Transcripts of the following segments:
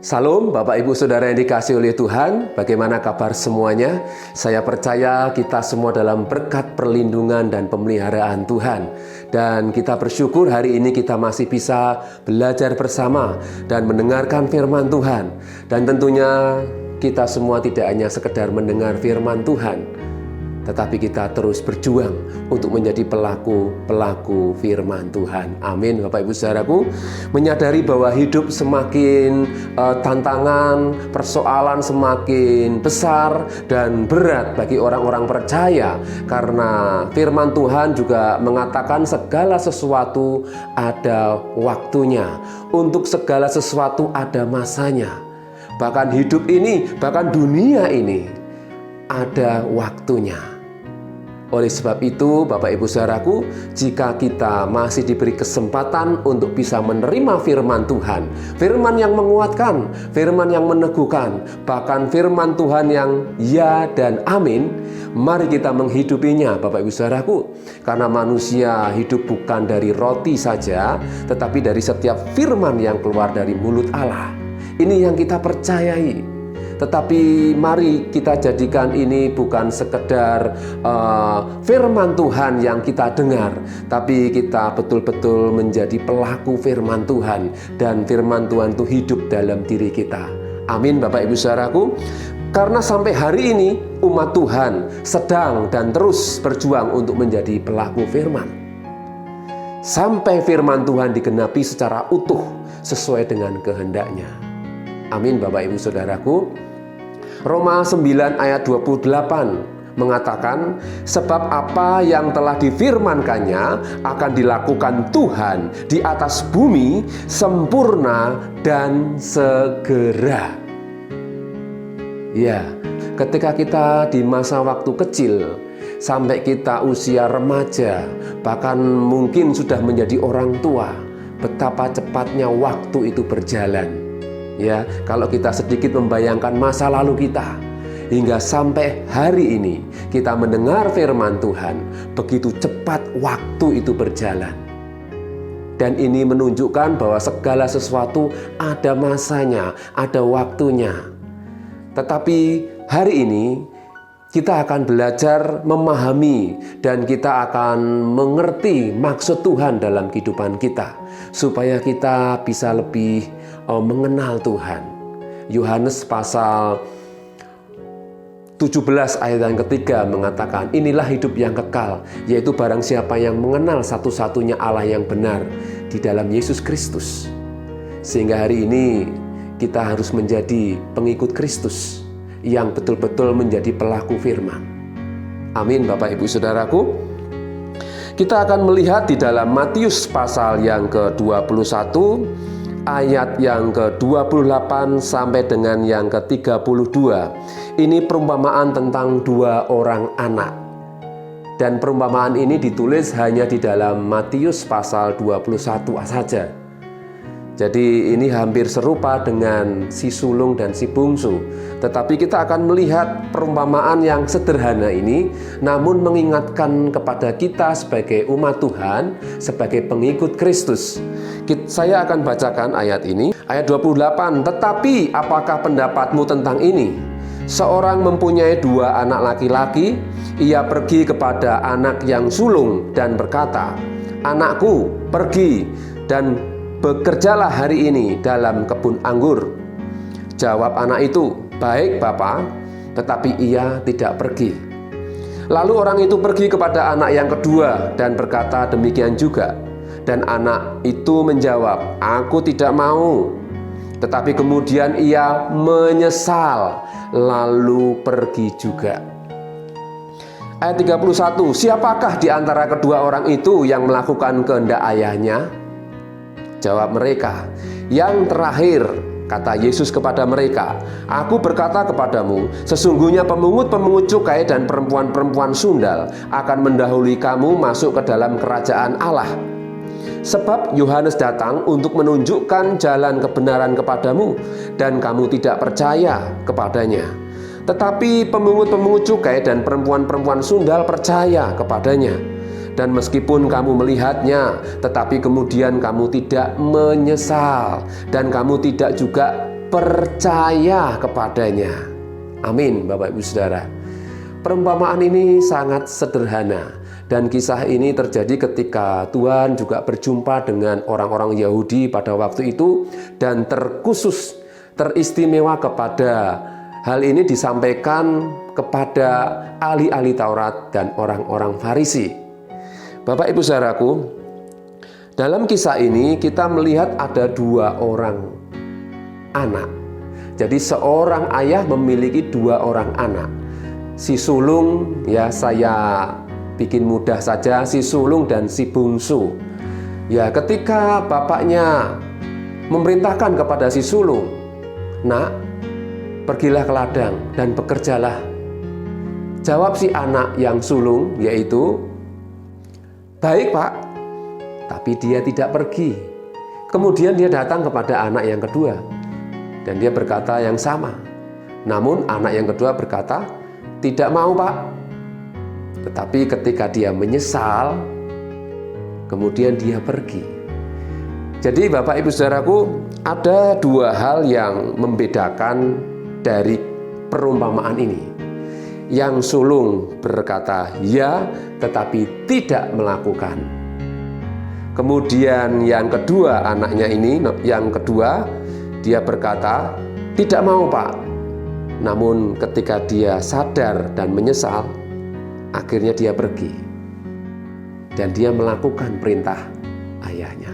Salam Bapak Ibu Saudara yang dikasihi oleh Tuhan, bagaimana kabar semuanya? Saya percaya kita semua dalam berkat perlindungan dan pemeliharaan Tuhan. Dan kita bersyukur hari ini kita masih bisa belajar bersama dan mendengarkan firman Tuhan. Dan tentunya kita semua tidak hanya sekedar mendengar firman Tuhan, tetapi kita terus berjuang untuk menjadi pelaku firman Tuhan. Amin, Bapak Ibu Saudaraku. Menyadari bahwa hidup semakin tantangan, persoalan semakin besar dan berat bagi orang-orang percaya. Karena firman Tuhan juga mengatakan segala sesuatu ada waktunya. Untuk segala sesuatu ada masanya. Bahkan hidup ini, bahkan dunia ini ada waktunya. Oleh sebab itu, Bapak Ibu Saudaraku, jika kita masih diberi kesempatan untuk bisa menerima firman Tuhan, firman yang menguatkan, firman yang meneguhkan, bahkan firman Tuhan yang ya dan amin, mari kita menghidupinya, Bapak Ibu Saudaraku. Karena manusia hidup bukan dari roti saja, tetapi dari setiap firman yang keluar dari mulut Allah. Ini yang kita percayai. Tetapi mari kita jadikan ini bukan sekedar firman Tuhan yang kita dengar, tapi kita betul-betul menjadi pelaku firman Tuhan, dan firman Tuhan itu hidup dalam diri kita. Amin, Bapak Ibu Saudaraku. Karena sampai hari ini umat Tuhan sedang dan terus berjuang untuk menjadi pelaku firman, sampai firman Tuhan digenapi secara utuh sesuai dengan kehendaknya. Amin, Bapak Ibu Saudaraku. Roma 9 ayat 28 mengatakan, sebab apa yang telah difirmankannya akan dilakukan Tuhan di atas bumi sempurna dan segera. Ya, ketika kita di masa waktu kecil sampai kita usia remaja, bahkan mungkin sudah menjadi orang tua, betapa cepatnya waktu itu berjalan. Ya, kalau kita sedikit membayangkan masa lalu kita, hingga sampai hari ini kita mendengar firman Tuhan, begitu cepat waktu itu berjalan. Dan ini menunjukkan bahwa segala sesuatu ada masanya, ada waktunya. Tetapi hari ini kita akan belajar memahami dan kita akan mengerti maksud Tuhan dalam kehidupan kita, supaya kita bisa lebih mengenal Tuhan. Yohanes pasal 17 ayat yang ketiga mengatakan, inilah hidup yang kekal, yaitu barang siapa yang mengenal satu-satunya Allah yang benar di dalam Yesus Kristus. Sehingga hari ini kita harus menjadi pengikut Kristus yang betul-betul menjadi pelaku firman. Amin, Bapak Ibu Saudaraku. Kita akan melihat di dalam Matius pasal yang ke-21 ayat yang ke-28 sampai dengan yang ke-32. Ini perumpamaan tentang dua orang anak. Dan perumpamaan ini ditulis hanya di dalam Matius pasal 21 saja. Jadi ini hampir serupa dengan si sulung dan si bungsu. Tetapi kita akan melihat perumpamaan yang sederhana ini, namun mengingatkan kepada kita sebagai umat Tuhan, sebagai pengikut Kristus. Saya akan bacakan ayat ini, ayat 28. Tetapi apakah pendapatmu tentang ini? Seorang mempunyai dua anak laki-laki, ia pergi kepada anak yang sulung dan berkata, anakku, pergi dan bekerjalah hari ini dalam kebun anggur. Jawab anak itu, baik Bapa, tetapi ia tidak pergi. Lalu orang itu pergi kepada anak yang kedua dan berkata demikian juga. Dan anak itu menjawab, aku tidak mau. Tetapi kemudian ia menyesal, lalu pergi juga. Ayat 31, siapakah di antara kedua orang itu yang melakukan kehendak ayahnya? Jawab mereka, yang terakhir. Kata Yesus kepada mereka, aku berkata kepadamu, sesungguhnya pemungut-pemungut cukai dan perempuan-perempuan sundal akan mendahului kamu masuk ke dalam kerajaan Allah. Sebab Yohanes datang untuk menunjukkan jalan kebenaran kepadamu, dan kamu tidak percaya kepadanya. Tetapi pemungut-pemungut cukai dan perempuan-perempuan sundal percaya kepadanya. Dan meskipun kamu melihatnya, tetapi kemudian kamu tidak menyesal dan kamu tidak juga percaya kepadanya. Amin, Bapak Ibu Saudara. Perumpamaan ini sangat sederhana. Dan kisah ini terjadi ketika Tuhan juga berjumpa dengan orang-orang Yahudi pada waktu itu, dan teristimewa kepada hal ini disampaikan kepada ahli-ahli Taurat dan orang-orang Farisi. Bapak Ibu Saudaraku, dalam kisah ini kita melihat ada 2 orang anak. Jadi seorang ayah memiliki 2 orang anak. Si sulung, ya saya bikin mudah saja, si sulung dan si bungsu. Ya, ketika bapaknya memerintahkan kepada si sulung, "Nak, pergilah ke ladang dan bekerjalah." Jawab si anak yang sulung, yaitu, "Baik, Pak." Tapi dia tidak pergi. Kemudian dia datang kepada anak yang kedua dan dia berkata yang sama. Namun anak yang kedua berkata, "Tidak mau, Pak." Tetapi ketika dia menyesal, kemudian dia pergi. Jadi Bapak Ibu Saudaraku, ada 2 hal yang membedakan dari perumpamaan ini. Yang sulung berkata ya, tetapi tidak melakukan. Kemudian yang kedua, anaknya ini, yang kedua, dia berkata, "Tidak mau, Pak." Namun ketika dia sadar dan menyesal, akhirnya dia pergi dan dia melakukan perintah ayahnya.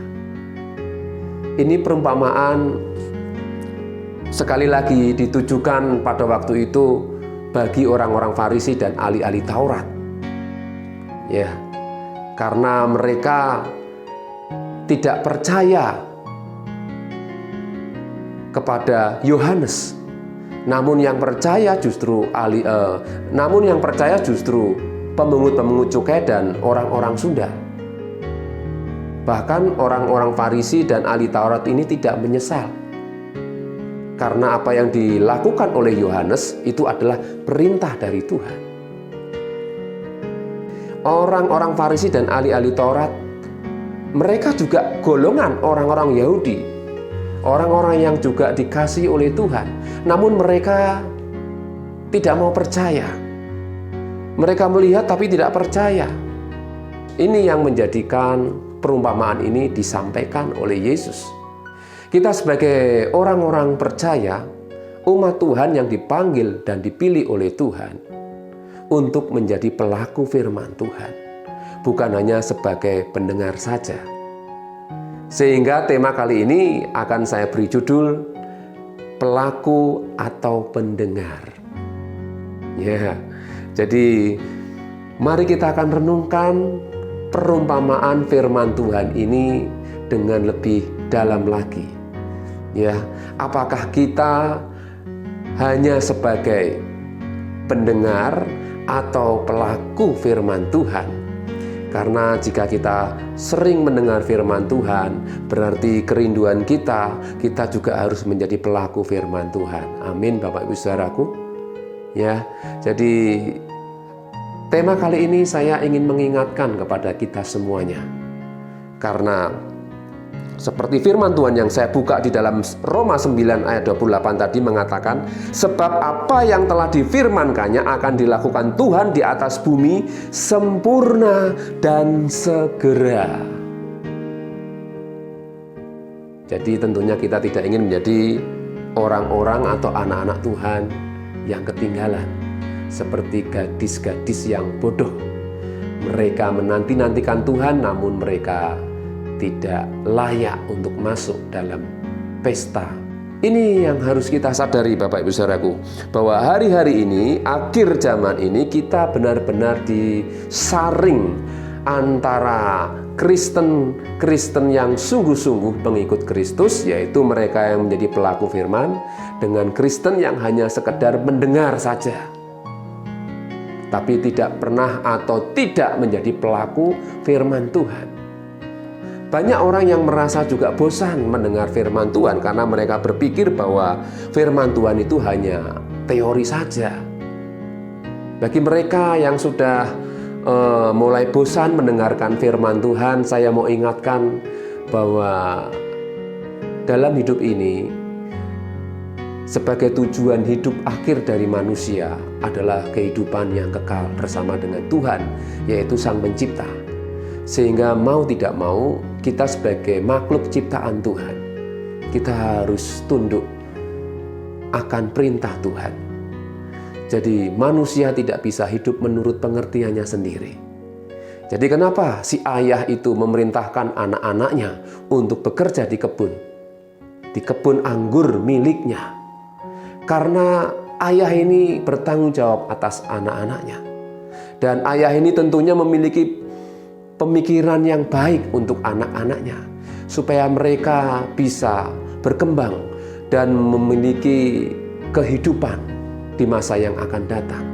Ini perumpamaan sekali lagi ditujukan pada waktu itu bagi orang-orang Farisi dan ahli-ahli Taurat. Ya, karena mereka tidak percaya kepada Yohanes. Namun yang percaya justru pemungut-pemungut cukai dan orang-orang Sunda. Bahkan orang-orang Farisi dan ahli Taurat ini tidak menyesal. Karena apa yang dilakukan oleh Yohanes itu adalah perintah dari Tuhan. Orang-orang Farisi dan ahli-ahli Taurat, mereka juga golongan orang-orang Yahudi. Orang-orang yang juga dikasihi oleh Tuhan. Namun mereka tidak mau percaya. Mereka melihat tapi tidak percaya. Ini yang menjadikan perumpamaan ini disampaikan oleh Yesus. Kita sebagai orang-orang percaya, umat Tuhan yang dipanggil dan dipilih oleh Tuhan untuk menjadi pelaku firman Tuhan, bukan hanya sebagai pendengar saja. Sehingga tema kali ini akan saya beri judul pelaku atau pendengar. Ya. Jadi mari kita akan renungkan perumpamaan firman Tuhan ini dengan lebih dalam lagi. Ya, apakah kita hanya sebagai pendengar atau pelaku firman Tuhan? Karena jika kita sering mendengar firman Tuhan, berarti kerinduan kita juga harus menjadi pelaku firman Tuhan. Amin, Bapak Ibu Saudaraku. Ya, jadi tema kali ini saya ingin mengingatkan kepada kita semuanya. Karena seperti firman Tuhan yang saya buka di dalam Roma 9 ayat 28 tadi mengatakan, sebab apa yang telah difirmankannya akan dilakukan Tuhan di atas bumi sempurna dan segera. Jadi tentunya kita tidak ingin menjadi orang-orang atau anak-anak Tuhan yang ketinggalan, seperti gadis-gadis yang bodoh. Mereka menanti-nantikan Tuhan, namun mereka tidak layak untuk masuk dalam pesta. Ini yang harus kita sadari Bapak Ibu Saudaraku, bahwa hari-hari ini, akhir zaman ini, kita benar-benar disaring antara Kristen yang sungguh-sungguh pengikut Kristus, yaitu mereka yang menjadi pelaku firman, dengan Kristen yang hanya sekedar mendengar saja, tapi tidak pernah atau tidak menjadi pelaku firman Tuhan. Banyak orang yang merasa juga bosan mendengar firman Tuhan karena mereka berpikir bahwa firman Tuhan itu hanya teori saja. Bagi mereka yang sudah mulai bosan mendengarkan firman Tuhan, saya mau ingatkan bahwa dalam hidup ini, sebagai tujuan hidup akhir dari manusia adalah kehidupan yang kekal bersama dengan Tuhan, yaitu Sang Pencipta. Sehingga mau tidak mau, kita sebagai makhluk ciptaan Tuhan, kita harus tunduk akan perintah Tuhan. Jadi manusia tidak bisa hidup menurut pengertiannya sendiri. Jadi kenapa si ayah itu memerintahkan anak-anaknya untuk bekerja di kebun anggur miliknya? Karena ayah ini bertanggung jawab atas anak-anaknya. Dan ayah ini tentunya memiliki pemikiran yang baik untuk anak-anaknya, supaya mereka bisa berkembang dan memiliki kehidupan di masa yang akan datang.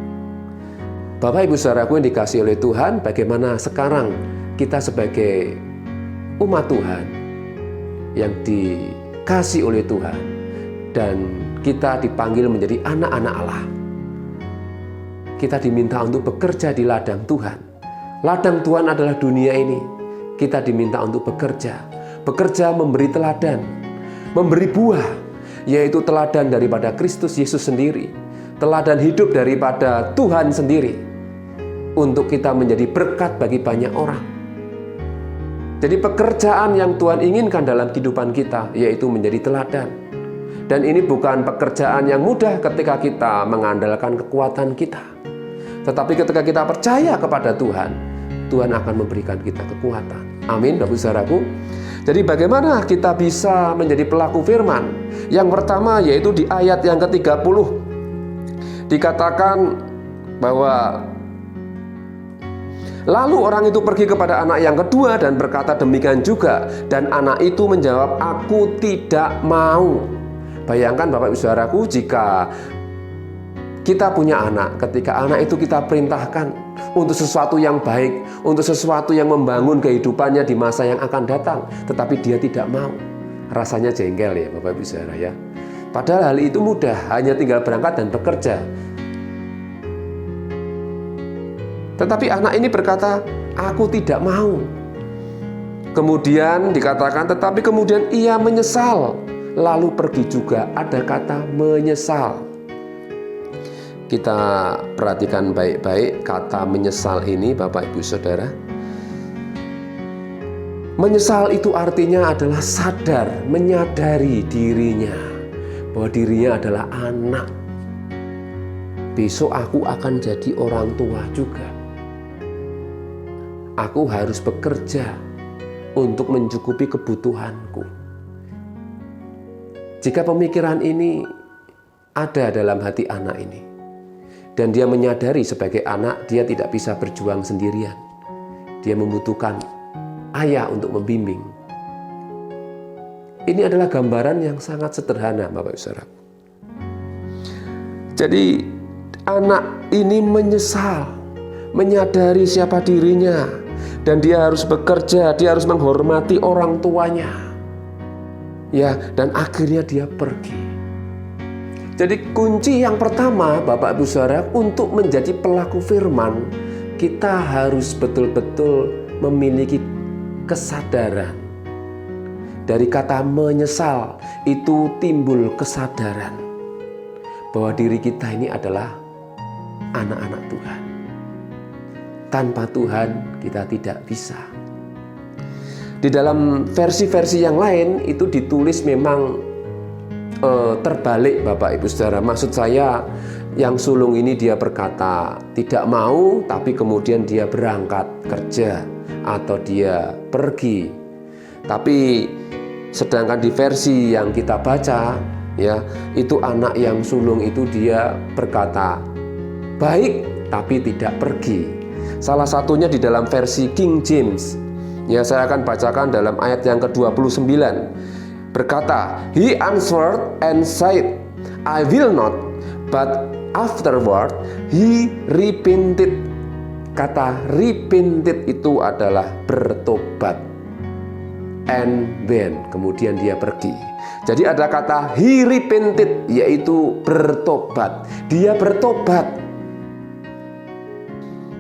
Bapak Ibu Saudaraku yang dikasihi oleh Tuhan, bagaimana sekarang kita sebagai umat Tuhan yang dikasihi oleh Tuhan dan kita dipanggil menjadi anak-anak Allah. Kita diminta untuk bekerja di ladang Tuhan. Ladang Tuhan adalah dunia ini. Kita diminta untuk bekerja memberi teladan, memberi buah, yaitu teladan daripada Kristus Yesus sendiri. Teladan hidup daripada Tuhan sendiri, untuk kita menjadi berkat bagi banyak orang. Jadi pekerjaan yang Tuhan inginkan dalam kehidupan kita, yaitu menjadi teladan. Dan ini bukan pekerjaan yang mudah ketika kita mengandalkan kekuatan kita. Tetapi ketika kita percaya kepada Tuhan, Tuhan akan memberikan kita kekuatan. Amin, Bapak Saudaraku. Jadi bagaimana kita bisa menjadi pelaku firman? Yang pertama yaitu di ayat yang ke-30. Dikatakan bahwa lalu orang itu pergi kepada anak yang kedua dan berkata demikian juga. Dan anak itu menjawab, aku tidak mau. Bayangkan Bapak Ibu Saudaraku, jika kita punya anak, ketika anak itu kita perintahkan untuk sesuatu yang baik, untuk sesuatu yang membangun kehidupannya di masa yang akan datang, tetapi dia tidak mau. Rasanya jengkel ya Bapak Ibu Saudara ya. Padahal hal itu mudah, hanya tinggal berangkat dan bekerja. Tetapi anak ini berkata, aku tidak mau. Kemudian dikatakan, tetapi kemudian ia menyesal, lalu pergi juga. Ada kata menyesal. Kita perhatikan baik-baik kata menyesal ini Bapak Ibu Saudara. Menyesal itu artinya adalah sadar, menyadari dirinya, bahwa dirinya adalah anak. Besok aku akan jadi orang tua juga. Aku harus bekerja untuk mencukupi kebutuhanku. Jika pemikiran ini ada dalam hati anak ini, dan dia menyadari sebagai anak dia tidak bisa berjuang sendirian, dia membutuhkan ayah untuk membimbing. Ini adalah gambaran yang sangat sederhana, Bapak Ibu Saudara. Jadi anak ini menyesal, menyadari siapa dirinya, dan dia harus bekerja, dia harus menghormati orang tuanya. Ya, dan akhirnya dia pergi. Jadi kunci yang pertama, Bapak Ibu Saudara, untuk menjadi pelaku firman, kita harus betul-betul memiliki kesadaran. Dari kata menyesal itu timbul kesadaran bahwa diri kita ini adalah anak-anak Tuhan. Tanpa Tuhan kita tidak bisa. Di dalam versi-versi yang lain itu ditulis memang terbalik Bapak Ibu Saudara. Maksud saya yang sulung ini dia berkata tidak mau, tapi kemudian dia berangkat kerja atau dia pergi. Tapi sedangkan di versi yang kita baca ya, itu anak yang sulung itu dia berkata baik tapi tidak pergi. Salah satunya di dalam versi King James. Ya, saya akan bacakan dalam ayat yang ke-29. Berkata, he answered and said, I will not, but afterward he repented. Kata repented itu adalah bertobat. And when, kemudian dia pergi. Jadi ada kata he repented, yaitu bertobat. Dia bertobat.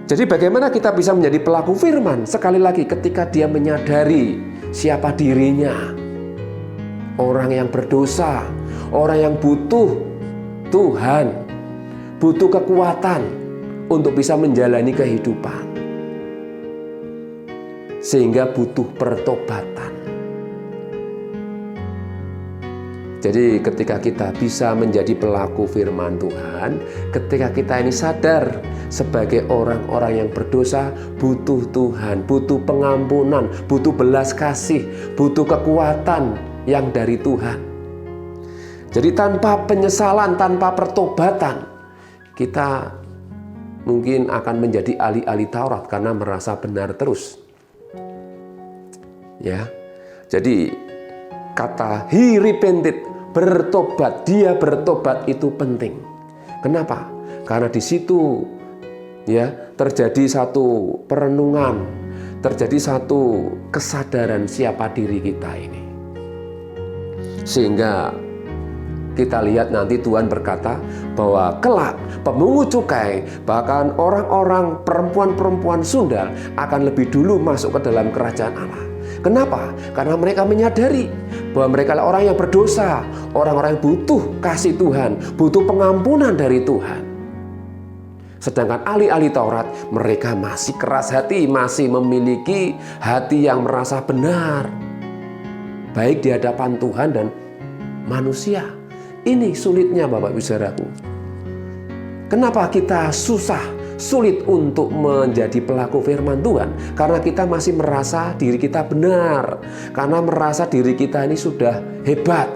Jadi bagaimana kita bisa menjadi pelaku firman? Sekali lagi, ketika dia menyadari siapa dirinya, orang yang berdosa, orang yang butuh Tuhan, butuh kekuatan untuk bisa menjalani kehidupan, sehingga butuh pertobatan. Jadi ketika kita bisa menjadi pelaku firman Tuhan, ketika kita ini sadar sebagai orang-orang yang berdosa, butuh Tuhan, butuh pengampunan, butuh belas kasih, butuh kekuatan yang dari Tuhan. Jadi tanpa penyesalan, tanpa pertobatan, kita mungkin akan menjadi ahli-ahli Taurat karena merasa benar terus. Ya. Jadi kata he repented, bertobat, dia bertobat itu penting. Kenapa? Karena di situ ya terjadi satu perenungan, terjadi satu kesadaran siapa diri kita ini. Sehingga kita lihat nanti Tuhan berkata bahwa kelak pemungut cukai, bahkan orang-orang perempuan-perempuan sundal akan lebih dulu masuk ke dalam kerajaan Allah. Kenapa? Karena mereka menyadari bahwa mereka adalah orang yang berdosa, orang-orang yang butuh kasih Tuhan, butuh pengampunan dari Tuhan. Sedangkan ahli-ahli Taurat, mereka masih keras hati, masih memiliki hati yang merasa benar, baik di hadapan Tuhan dan manusia. Ini sulitnya Bapak Ibu Saudaraku. Kenapa kita sulit untuk menjadi pelaku firman Tuhan? Karena kita masih merasa diri kita benar, karena merasa diri kita ini sudah hebat.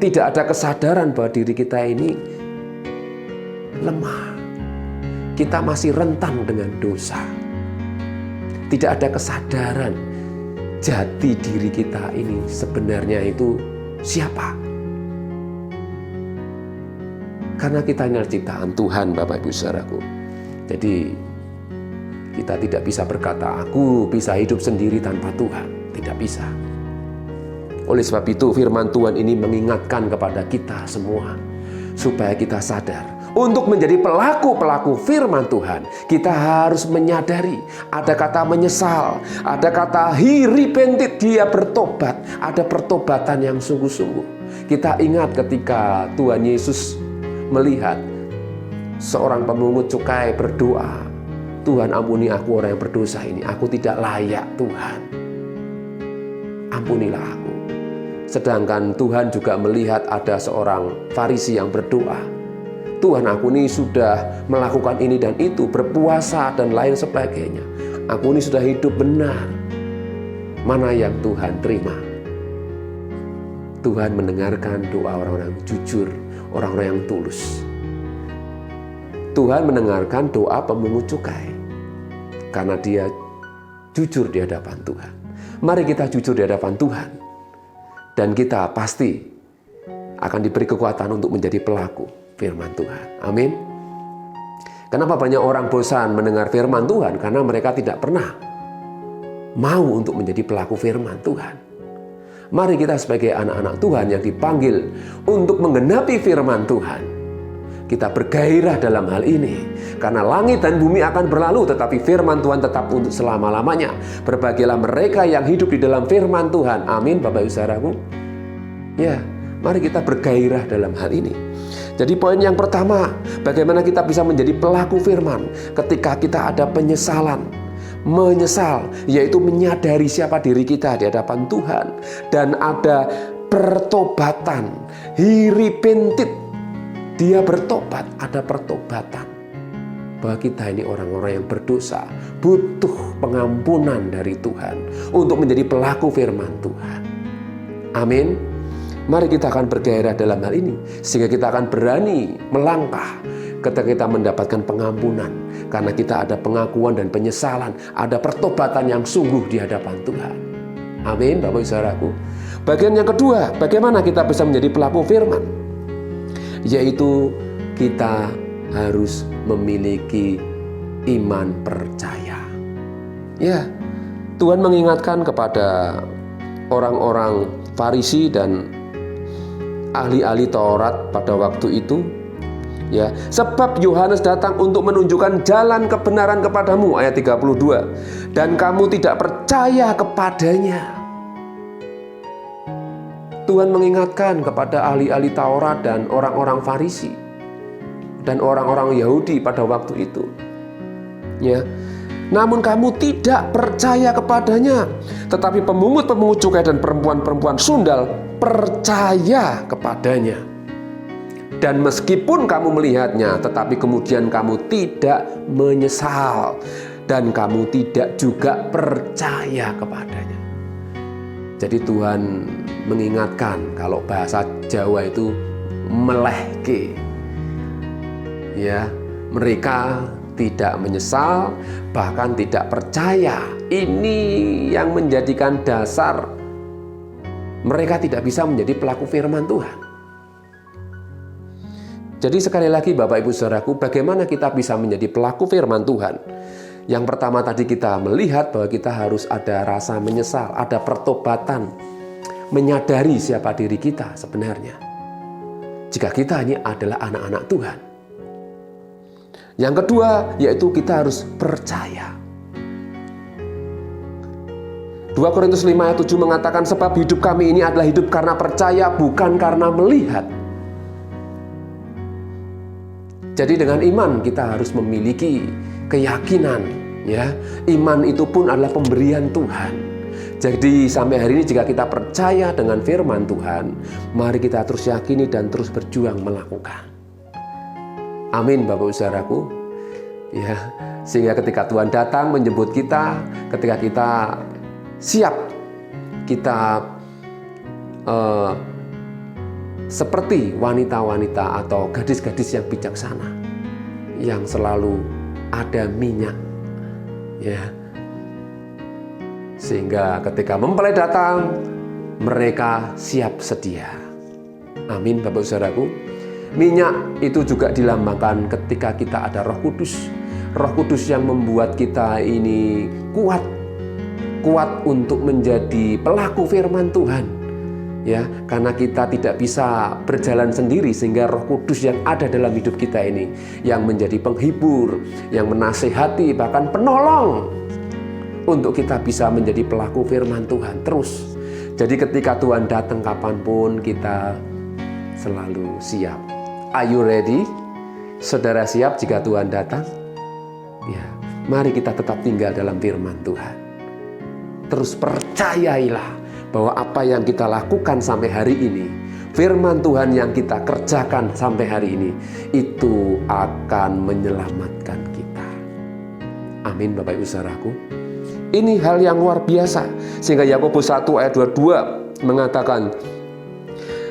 Tidak ada kesadaran bahwa diri kita ini lemah. Kita masih rentan dengan dosa. Tidak ada kesadaran jati diri kita ini sebenarnya itu siapa? Karena kita ini adalah ciptaan Tuhan Bapak Ibu Saudaraku. Jadi kita tidak bisa berkata aku bisa hidup sendiri tanpa Tuhan. Tidak bisa. Oleh sebab itu firman Tuhan ini mengingatkan kepada kita semua supaya kita sadar untuk menjadi pelaku firman Tuhan. Kita harus menyadari ada kata menyesal, ada kata he repented, dia bertobat, ada pertobatan yang sungguh-sungguh. Kita ingat ketika Tuhan Yesus melihat seorang pemungut cukai berdoa, Tuhan ampuni aku orang yang berdosa ini, aku tidak layak Tuhan, ampunilah aku. Sedangkan Tuhan juga melihat ada seorang Farisi yang berdoa, Tuhan aku ini sudah melakukan ini dan itu, berpuasa dan lain sebagainya, aku ini sudah hidup benar, mana yang Tuhan terima? Tuhan mendengarkan doa orang-orang yang jujur, orang-orang yang tulus. Tuhan mendengarkan doa pemungut cukai karena dia jujur di hadapan Tuhan. Mari kita jujur di hadapan Tuhan, dan kita pasti akan diberi kekuatan untuk menjadi pelaku firman Tuhan. Amin. Kenapa banyak orang bosan mendengar firman Tuhan? Karena mereka tidak pernah mau untuk menjadi pelaku firman Tuhan. Mari kita sebagai anak-anak Tuhan yang dipanggil untuk menggenapi firman Tuhan, kita bergairah dalam hal ini. Karena langit dan bumi akan berlalu, tetapi firman Tuhan tetap untuk selama-lamanya. Berbahagialah mereka yang hidup di dalam firman Tuhan. Amin Bapak Ibu Saudaraku. Ya, mari kita bergairah dalam hal ini. Jadi poin yang pertama, bagaimana kita bisa menjadi pelaku firman ketika kita ada penyesalan. Menyesal, yaitu menyadari siapa diri kita di hadapan Tuhan, dan ada pertobatan. He repented, dia bertobat, ada pertobatan. Bahwa kita ini orang-orang yang berdosa, butuh pengampunan dari Tuhan untuk menjadi pelaku firman Tuhan. Amin. Mari kita akan bergairah dalam hal ini, sehingga kita akan berani melangkah ketika kita mendapatkan pengampunan, karena kita ada pengakuan dan penyesalan, ada pertobatan yang sungguh di hadapan Tuhan. Amin Bapak Ibu Saudaraku. Bagian yang kedua, bagaimana kita bisa menjadi pelaku firman? Yaitu kita harus memiliki iman percaya. Ya, Tuhan mengingatkan kepada orang-orang Farisi dan ahli-ahli Taurat pada waktu itu Ya, sebab Yohanes datang untuk menunjukkan jalan kebenaran kepadamu, ayat 32, dan kamu tidak percaya kepadanya. Tuhan mengingatkan kepada ahli-ahli Taurat dan orang-orang Farisi dan orang-orang Yahudi pada waktu itu. Ya. Namun kamu tidak percaya kepadanya, tetapi pemungut-pemungut cukai dan perempuan-perempuan sundal percaya kepadanya. Dan meskipun kamu melihatnya, tetapi kemudian kamu tidak menyesal, dan kamu tidak juga percaya kepadanya. Jadi Tuhan mengingatkan, kalau bahasa Jawa itu melehke. Ya, mereka tidak menyesal, bahkan tidak percaya. Ini yang menjadikan dasar mereka tidak bisa menjadi pelaku firman Tuhan. Jadi sekali lagi Bapak Ibu Saudaraku, bagaimana kita bisa menjadi pelaku firman Tuhan? Yang pertama tadi kita melihat bahwa kita harus ada rasa menyesal, ada pertobatan, menyadari siapa diri kita sebenarnya. Jika kita ini adalah anak-anak Tuhan. Yang kedua, yaitu kita harus percaya. 2 Korintus 5 ayat 7 mengatakan, sebab hidup kami ini adalah hidup karena percaya, bukan karena melihat. Jadi dengan iman kita harus memiliki keyakinan, ya. Iman itu pun adalah pemberian Tuhan. Jadi sampai hari ini jika kita percaya dengan firman Tuhan, mari kita terus yakini dan terus berjuang melakukan. Amin Bapak Ibu Saudaraku. Ya, sehingga ketika Tuhan datang menjemput kita, ketika kita siap, kita seperti wanita-wanita atau gadis-gadis yang bijaksana, yang selalu ada minyak, ya. Sehingga ketika mempelai datang, mereka siap sedia. Amin Bapak Saudaraku. Minyak itu juga dilambangkan ketika kita ada Roh Kudus. Roh Kudus yang membuat kita ini kuat untuk menjadi pelaku firman Tuhan. Ya, karena kita tidak bisa berjalan sendiri, sehingga Roh Kudus yang ada dalam hidup kita ini yang menjadi penghibur, yang menasehati, bahkan penolong untuk kita bisa menjadi pelaku firman Tuhan terus. Jadi ketika Tuhan datang kapanpun, kita selalu siap. Are you ready? Saudara siap jika Tuhan datang? Ya, mari kita tetap tinggal dalam firman Tuhan. Terus percayailah bahwa apa yang kita lakukan sampai hari ini, firman Tuhan yang kita kerjakan sampai hari ini, itu akan menyelamatkan kita. Amin Bapak Ibu Saudaraku. Ini hal yang luar biasa. Sehingga Yakobus 1 ayat 22 mengatakan,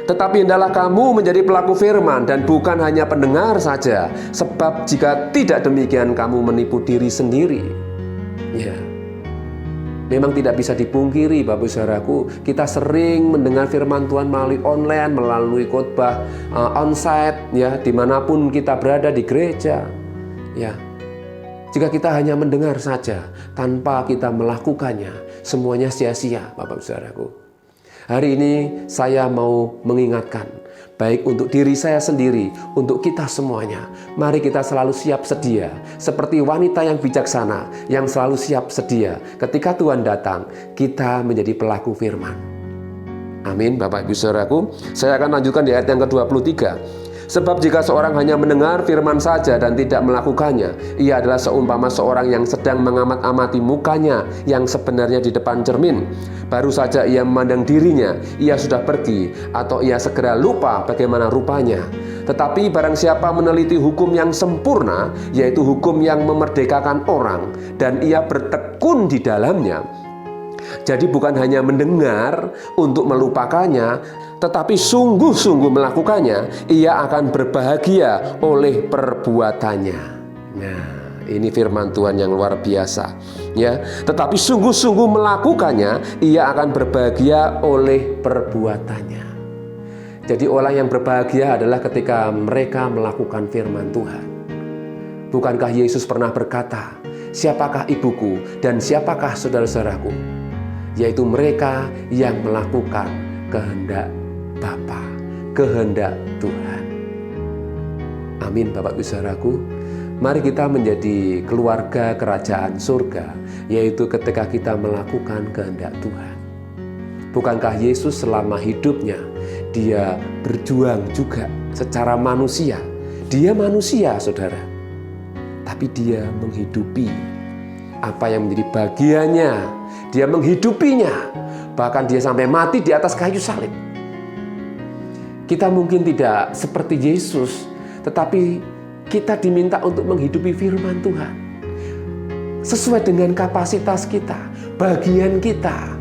tetapi hendaklah kamu menjadi pelaku firman dan bukan hanya pendengar saja, sebab jika tidak demikian kamu menipu diri sendiri. Ya. Memang tidak bisa dipungkiri Bapak Saudaraku, kita sering mendengar firman Tuhan melalui online, melalui khotbah onsite, ya, dimanapun kita berada di gereja. Ya, jika kita hanya mendengar saja tanpa kita melakukannya, semuanya sia-sia Bapak Saudaraku. Hari ini saya mau mengingatkan, baik untuk diri saya sendiri, untuk kita semuanya. Mari kita selalu siap sedia, seperti wanita yang bijaksana, yang selalu siap sedia. Ketika Tuhan datang, kita menjadi pelaku firman. Amin Bapak Ibu Saudaraku. Saya akan lanjutkan di ayat yang ke-23. Sebab jika seorang hanya mendengar firman saja dan tidak melakukannya, ia adalah seumpama seorang yang sedang mengamat-amati mukanya yang sebenarnya di depan cermin. Baru saja ia memandang dirinya, ia sudah pergi, atau ia segera lupa bagaimana rupanya. Tetapi barang siapa meneliti hukum yang sempurna, yaitu hukum yang memerdekakan orang, dan ia bertekun di dalamnya. Jadi bukan hanya mendengar untuk melupakannya, tetapi sungguh-sungguh melakukannya, ia akan berbahagia oleh perbuatannya. Nah, ini firman Tuhan yang luar biasa, ya. Tetapi sungguh-sungguh melakukannya, ia akan berbahagia oleh perbuatannya. Jadi orang yang berbahagia adalah ketika mereka melakukan firman Tuhan. Bukankah Yesus pernah berkata, siapakah ibuku dan siapakah saudara-saudaraku? Yaitu mereka yang melakukan kehendak Bapa, kehendak Tuhan. Amin Bapak Ibu Saudaraku. Mari kita menjadi keluarga kerajaan surga, yaitu ketika kita melakukan kehendak Tuhan. Bukankah Yesus selama hidupnya, dia berjuang juga secara manusia. Dia manusia, saudara. Tapi dia menghidupi apa yang menjadi bagiannya. Dia menghidupinya. Bahkan dia sampai mati di atas kayu salib. Kita mungkin tidak seperti Yesus, tetapi kita diminta untuk menghidupi firman Tuhan sesuai dengan kapasitas kita, bagian kita.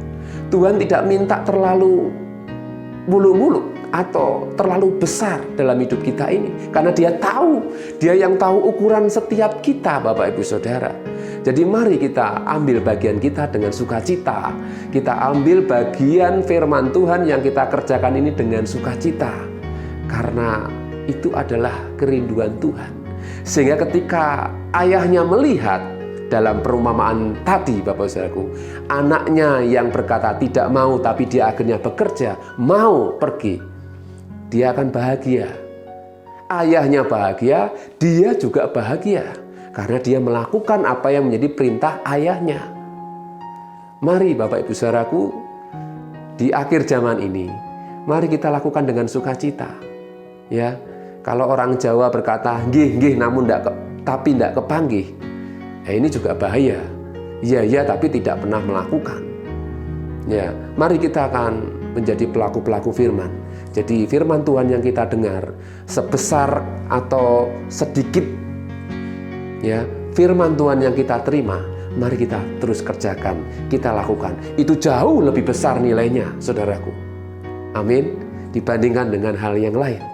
Tuhan tidak minta terlalu muluk-muluk atau terlalu besar dalam hidup kita ini, karena dia yang tahu ukuran setiap kita, Bapak Ibu Saudara. Jadi mari kita ambil bagian kita dengan sukacita. Kita ambil bagian firman Tuhan yang kita kerjakan ini dengan sukacita, karena itu adalah kerinduan Tuhan. Sehingga ketika ayahnya melihat dalam perumpamaan tadi, Bapak Saudaraku, anaknya yang berkata tidak mau tapi dia akhirnya bekerja, mau pergi, dia akan bahagia. Ayahnya bahagia, dia juga bahagia karena dia melakukan apa yang menjadi perintah ayahnya. Mari Bapak Ibu Saudaraku, di akhir zaman ini, mari kita lakukan dengan sukacita. Ya, kalau orang Jawa berkata, nggih namun tapi ndak kepanggih. Ini juga bahaya. Iya tapi tidak pernah melakukan. Ya, mari kita akan menjadi pelaku-pelaku firman. Jadi firman Tuhan yang kita dengar, sebesar atau sedikit, ya, firman Tuhan yang kita terima, mari kita terus kerjakan, kita lakukan. Itu jauh lebih besar nilainya, saudaraku. Amin. Dibandingkan dengan hal yang lain.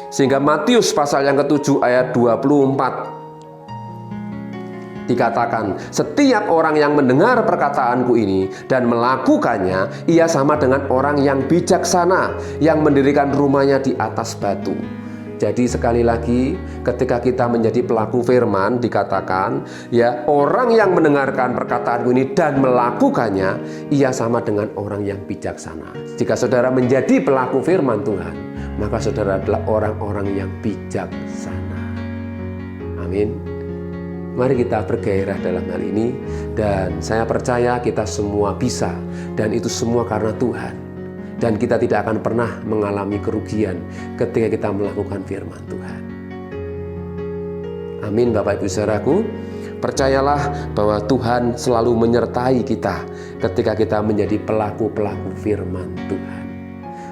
Sehingga Matius pasal yang ke-7 ayat 24 dikatakan, setiap orang yang mendengar perkataanku ini dan melakukannya, ia sama dengan orang yang bijaksana yang mendirikan rumahnya di atas batu. Jadi sekali lagi, ketika kita menjadi pelaku firman, dikatakan, ya, orang yang mendengarkan perkataanku ini dan melakukannya, ia sama dengan orang yang bijaksana. Jika saudara menjadi pelaku firman Tuhan, maka saudara adalah orang-orang yang bijaksana. Amin. Mari kita bergairah dalam hal ini, dan saya percaya kita semua bisa, dan itu semua karena Tuhan. Dan kita tidak akan pernah mengalami kerugian ketika kita melakukan firman Tuhan. Amin Bapak Ibu Saudaraku. Percayalah bahwa Tuhan selalu menyertai kita ketika kita menjadi pelaku-pelaku firman Tuhan.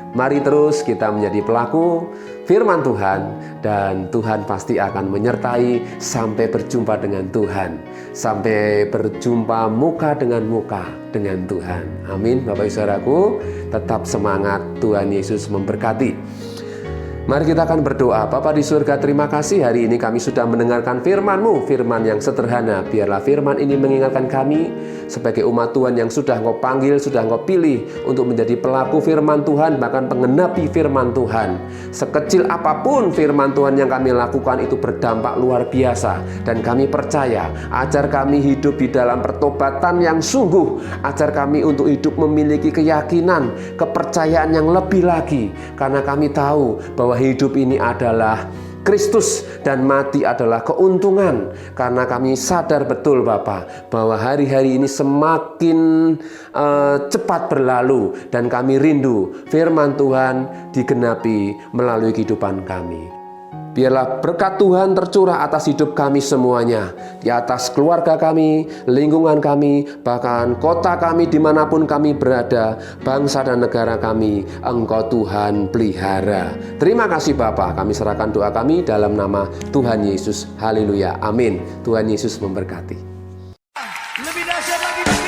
Mari terus kita menjadi pelaku firman Tuhan, dan Tuhan pasti akan menyertai sampai berjumpa dengan Tuhan, sampai berjumpa muka dengan muka dengan Tuhan. Amin Bapak Ibu Saudaraku, tetap semangat, Tuhan Yesus memberkati. Mari kita akan berdoa. Bapa di surga, terima kasih hari ini kami sudah mendengarkan firman-Mu, firman yang sederhana. Biarlah firman ini mengingatkan kami sebagai umat Tuhan yang sudah Engkau panggil, sudah Engkau pilih untuk menjadi pelaku firman Tuhan, bahkan penggenapi firman Tuhan. Sekecil apapun firman Tuhan yang kami lakukan itu berdampak luar biasa. Dan kami percaya, ajar kami hidup di dalam pertobatan yang sungguh. Ajar kami untuk hidup memiliki keyakinan, kepercayaan yang lebih lagi. Karena kami tahu bahwa hidup ini adalah Kristus dan mati adalah keuntungan. Karena kami sadar betul Bapa bahwa hari-hari ini semakin cepat berlalu, dan kami rindu firman Tuhan digenapi melalui kehidupan kami. Biarlah berkat Tuhan tercurah atas hidup kami semuanya, di atas keluarga kami, lingkungan kami, bahkan kota kami dimanapun kami berada, bangsa dan negara kami, Engkau Tuhan pelihara. Terima kasih Bapa, kami serahkan doa kami dalam nama Tuhan Yesus. Haleluya, amin. Tuhan Yesus memberkati. Lebih dahsyat lagi.